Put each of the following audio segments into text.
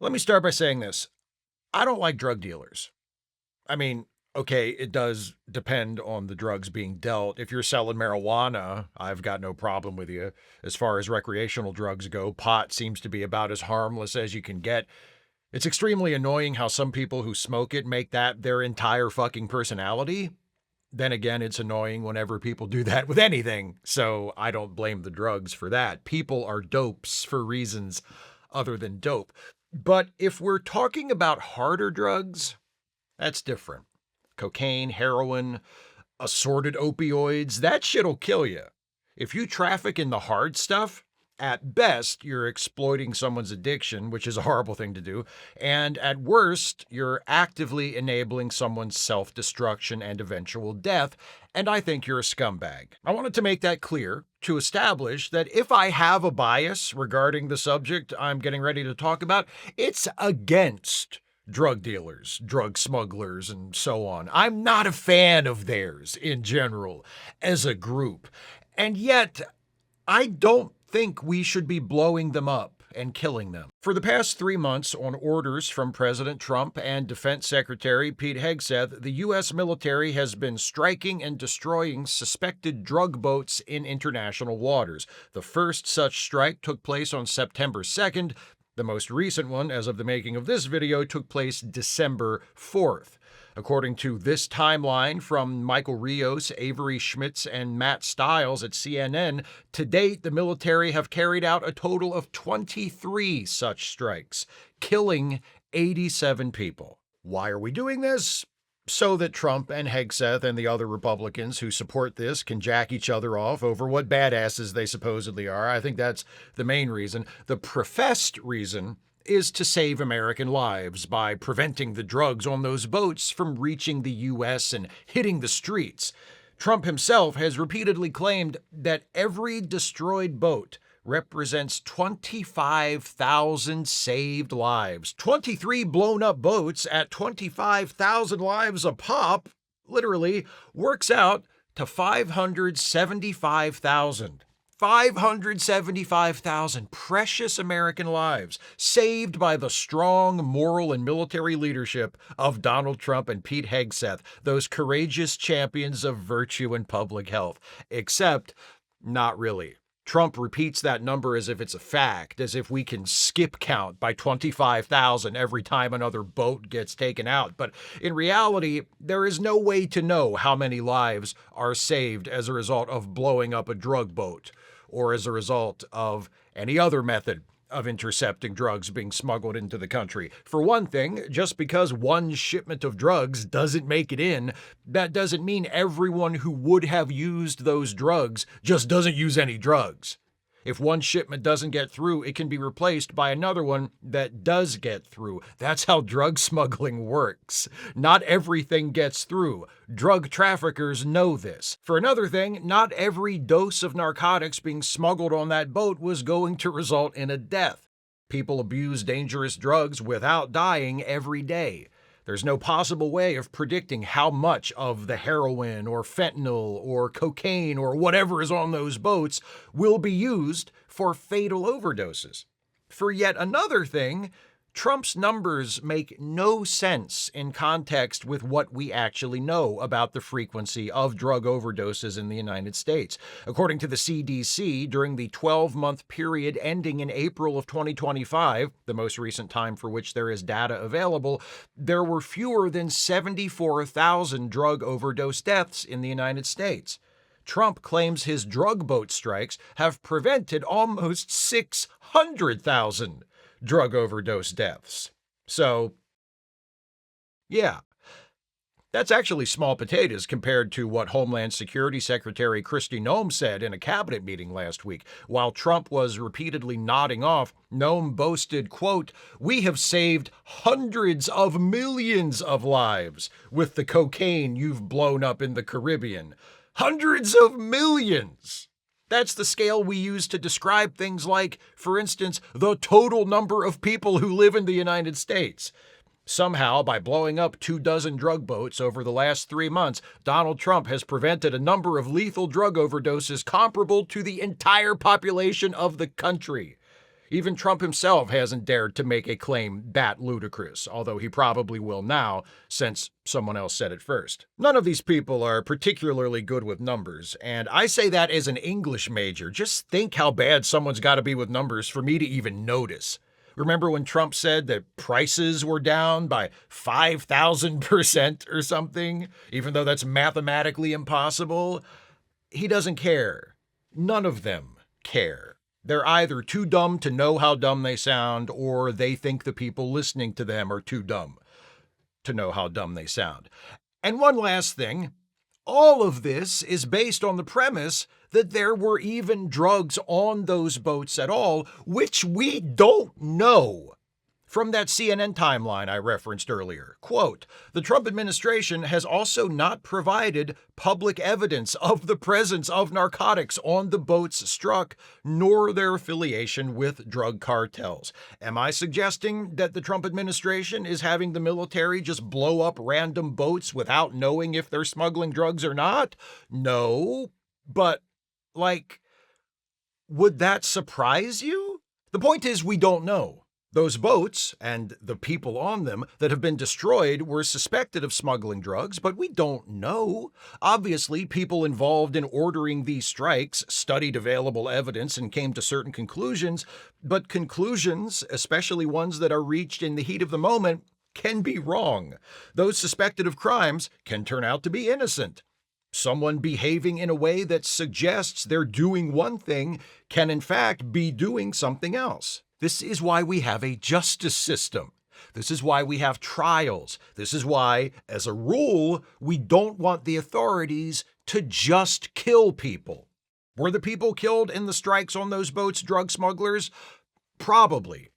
Let me start by saying this. I don't like drug dealers. I mean, okay, it does depend on the drugs being dealt. If you're selling marijuana, I've got no problem with you. As far as recreational drugs go, pot seems to be about as harmless as you can get. It's extremely annoying how some people who smoke it make that their entire fucking personality. Then again, it's annoying whenever people do that with anything. So I don't blame the drugs for that. People are dopes for reasons other than dope. But if we're talking about harder drugs, that's different. Cocaine, heroin, assorted opioids, that shit'll kill you. If you traffic in the hard stuff, at best, you're exploiting someone's addiction, which is a horrible thing to do. And at worst, you're actively enabling someone's self-destruction and eventual death. And I think you're a scumbag. I wanted to make that clear to establish that if I have a bias regarding the subject I'm getting ready to talk about, it's against drug dealers, drug smugglers, and so on. I'm not a fan of theirs in general as a group. And yet, I don't think we should be blowing them up and killing them. For the past 3 months, on orders from President Trump and Defense Secretary Pete Hegseth, the U.S. military has been striking and destroying suspected drug boats in international waters. The first such strike took place on September 2nd. The most recent one, as of the making of this video, took place December 4th. According to this timeline from Michael Rios, Avery Schmitz, and Matt Stiles at CNN, to date, the military have carried out a total of 23 such strikes, killing 87 people. Why are we doing this? So that Trump and Hegseth and the other Republicans who support this can jack each other off over what badasses they supposedly are. I think that's the main reason. The professed reason is to save American lives by preventing the drugs on those boats from reaching the U.S. and hitting the streets. Trump himself has repeatedly claimed that every destroyed boat represents 25,000 saved lives. 23 blown up boats at 25,000 lives a pop, literally, works out to 575,000. 575,000 precious American lives saved by the strong moral and military leadership of Donald Trump and Pete Hegseth, those courageous champions of virtue and public health. Except, not really. Trump repeats that number as if it's a fact, as if we can skip count by 25,000 every time another boat gets taken out. But in reality, there is no way to know how many lives are saved as a result of blowing up a drug boat or as a result of any other method of intercepting drugs being smuggled into the country. For one thing, just because one shipment of drugs doesn't make it in, that doesn't mean everyone who would have used those drugs just doesn't use any drugs. If one shipment doesn't get through, it can be replaced by another one that does get through. That's how drug smuggling works. Not everything gets through. Drug traffickers know this. For another thing, not every dose of narcotics being smuggled on that boat was going to result in a death. People abuse dangerous drugs without dying every day. There's no possible way of predicting how much of the heroin or fentanyl or cocaine or whatever is on those boats will be used for fatal overdoses. For yet another thing, Trump's numbers make no sense in context with what we actually know about the frequency of drug overdoses in the United States. According to the CDC, during the 12-month period ending in April of 2025, the most recent time for which there is data available, there were fewer than 74,000 drug overdose deaths in the United States. Trump claims his drug boat strikes have prevented almost 600,000 drug overdose deaths. So, yeah, that's actually small potatoes compared to what Homeland Security Secretary Kristi Noem said in a cabinet meeting last week. While Trump was repeatedly nodding off, Noem boasted, quote, "We have saved hundreds of millions of lives with the cocaine you've blown up in the Caribbean. Hundreds of millions." That's the scale we use to describe things like, for instance, the total number of people who live in the United States. Somehow, by blowing up 24 drug boats over the last 3 months, Donald Trump has prevented a number of lethal drug overdoses comparable to the entire population of the country. Even Trump himself hasn't dared to make a claim that ludicrous, although he probably will now, since someone else said it first. None of these people are particularly good with numbers, and I say that as an English major. Just think how bad someone's got to be with numbers for me to even notice. Remember when Trump said that prices were down by 5,000% or something, even though that's mathematically impossible? He doesn't care. None of them care. They're either too dumb to know how dumb they sound, or they think the people listening to them are too dumb to know how dumb they sound. And one last thing, all of this is based on the premise that there were even drugs on those boats at all, which we don't know. From that CNN timeline I referenced earlier, quote, the Trump administration has also not provided public evidence of the presence of narcotics on the boats struck, nor their affiliation with drug cartels. Am I suggesting that the Trump administration is having the military just blow up random boats without knowing if they're smuggling drugs or not? No, but, would that surprise you? The point is, we don't know. Those boats and the people on them that have been destroyed were suspected of smuggling drugs, but we don't know. Obviously, people involved in ordering these strikes studied available evidence and came to certain conclusions, but conclusions, especially ones that are reached in the heat of the moment, can be wrong. Those suspected of crimes can turn out to be innocent. Someone behaving in a way that suggests they're doing one thing can in fact be doing something else. This is why we have a justice system. This is why we have trials. This is why, as a rule, we don't want the authorities to just kill people. Were the people killed in the strikes on those boats drug smugglers? Probably.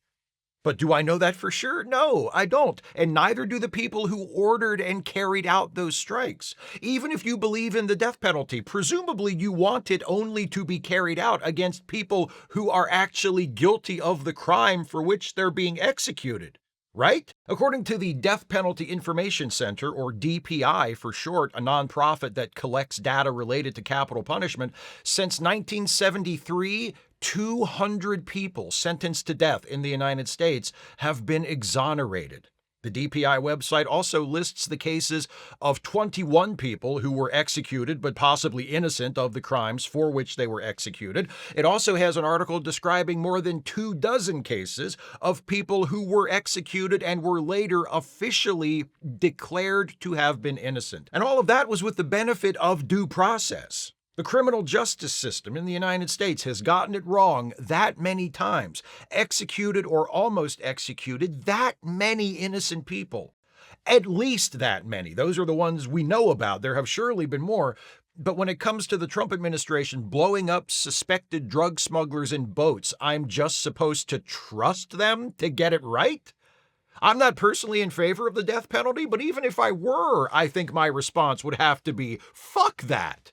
But do I know that for sure? No, I don't. And neither do the people who ordered and carried out those strikes. Even if you believe in the death penalty, presumably you want it only to be carried out against people who are actually guilty of the crime for which they're being executed. Right? According to the Death Penalty Information Center, or DPI for short, a nonprofit that collects data related to capital punishment, since 1973, 200 people sentenced to death in the United States have been exonerated. The DPI website also lists the cases of 21 people who were executed but possibly innocent of the crimes for which they were executed. It also has an article describing more than 24 cases of people who were executed and were later officially declared to have been innocent. And all of that was with the benefit of due process. The criminal justice system in the United States has gotten it wrong that many times, executed or almost executed that many innocent people. At least that many. Those are the ones we know about. There have surely been more. But when it comes to the Trump administration blowing up suspected drug smugglers in boats, I'm just supposed to trust them to get it right? I'm not personally in favor of the death penalty, but even if I were, I think my response would have to be, fuck that.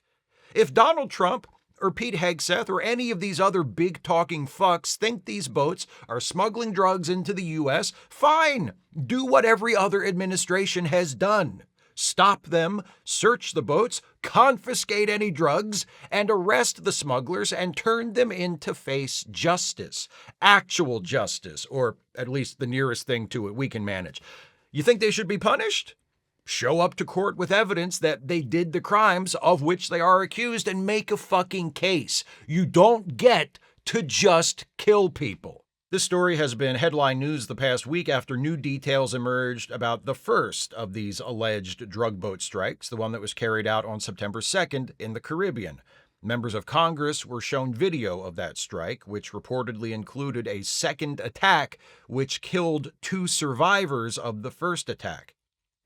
If Donald Trump or Pete Hegseth or any of these other big-talking fucks think these boats are smuggling drugs into the U.S., fine. Do what every other administration has done. Stop them, search the boats, confiscate any drugs, and arrest the smugglers and turn them in to face justice. Actual justice, or at least the nearest thing to it we can manage. You think they should be punished? Show up to court with evidence that they did the crimes of which they are accused and make a fucking case. You don't get to just kill people. This story has been headline news the past week after new details emerged about the first of these alleged drug boat strikes, the one that was carried out on September 2nd in the Caribbean. Members of Congress were shown video of that strike, which reportedly included a second attack, which killed 2 survivors of the first attack.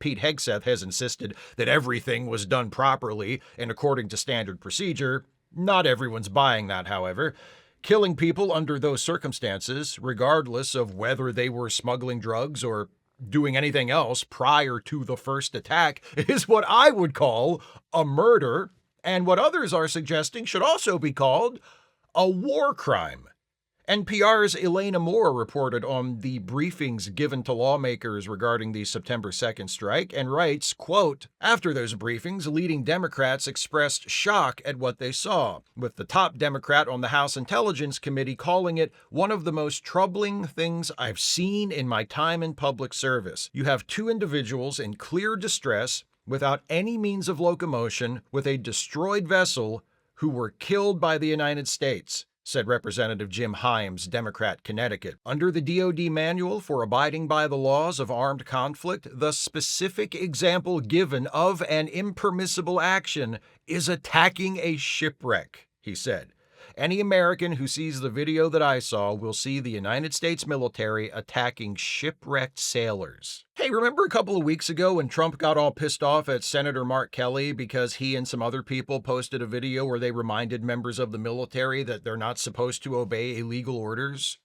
Pete Hegseth has insisted that everything was done properly and according to standard procedure. Not everyone's buying that, however. Killing people under those circumstances, regardless of whether they were smuggling drugs or doing anything else prior to the first attack, is what I would call a murder, and what others are suggesting should also be called a war crime. NPR's Elena Moore reported on the briefings given to lawmakers regarding the September 2nd strike and writes, quote, "After those briefings, leading Democrats expressed shock at what they saw, with the top Democrat on the House Intelligence Committee calling it one of the most troubling things I've seen in my time in public service. You have two individuals in clear distress, without any means of locomotion, with a destroyed vessel, who were killed by the United States," said Representative Jim Himes, Democrat, Connecticut. Under the DoD manual for abiding by the laws of armed conflict, the specific example given of an impermissible action is attacking a shipwreck, he said. Any American who sees the video that I saw will see the United States military attacking shipwrecked sailors. Hey, remember a couple of weeks ago when Trump got all pissed off at Senator Mark Kelly because he and some other people posted a video where they reminded members of the military that they're not supposed to obey illegal orders?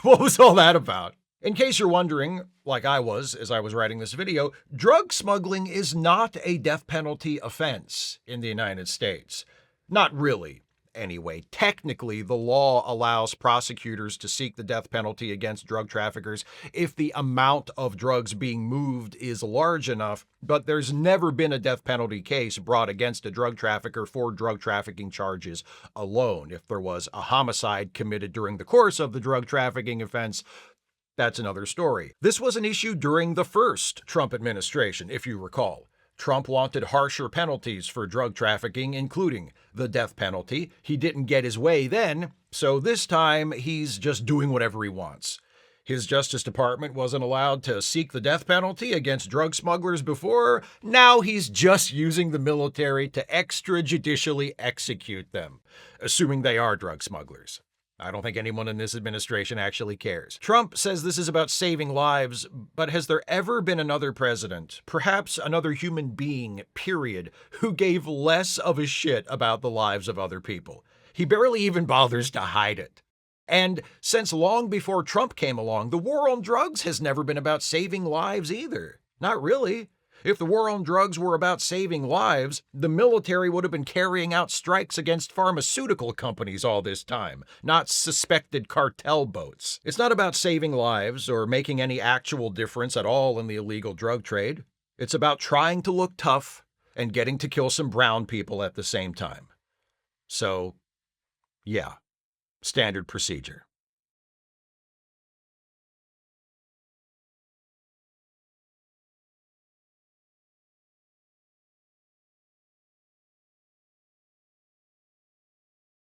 What was all that about? In case you're wondering, like I was as I was writing this video, drug smuggling is not a death penalty offense in the United States. Not really. Anyway, technically, the law allows prosecutors to seek the death penalty against drug traffickers if the amount of drugs being moved is large enough, but there's never been a death penalty case brought against a drug trafficker for drug trafficking charges alone. If there was a homicide committed during the course of the drug trafficking offense, that's another story. This was an issue during the first Trump administration, if you recall. Trump wanted harsher penalties for drug trafficking, including the death penalty. He didn't get his way then, so this time he's just doing whatever he wants. His Justice Department wasn't allowed to seek the death penalty against drug smugglers before. Now he's just using the military to extrajudicially execute them, assuming they are drug smugglers. I don't think anyone in this administration actually cares. Trump says this is about saving lives, but has there ever been another president, perhaps another human being, period, who gave less of a shit about the lives of other people? He barely even bothers to hide it. And since long before Trump came along, the war on drugs has never been about saving lives either. Not really. If the war on drugs were about saving lives, the military would have been carrying out strikes against pharmaceutical companies all this time, not suspected cartel boats. It's not about saving lives or making any actual difference at all in the illegal drug trade. It's about trying to look tough and getting to kill some brown people at the same time. So, yeah, standard procedure.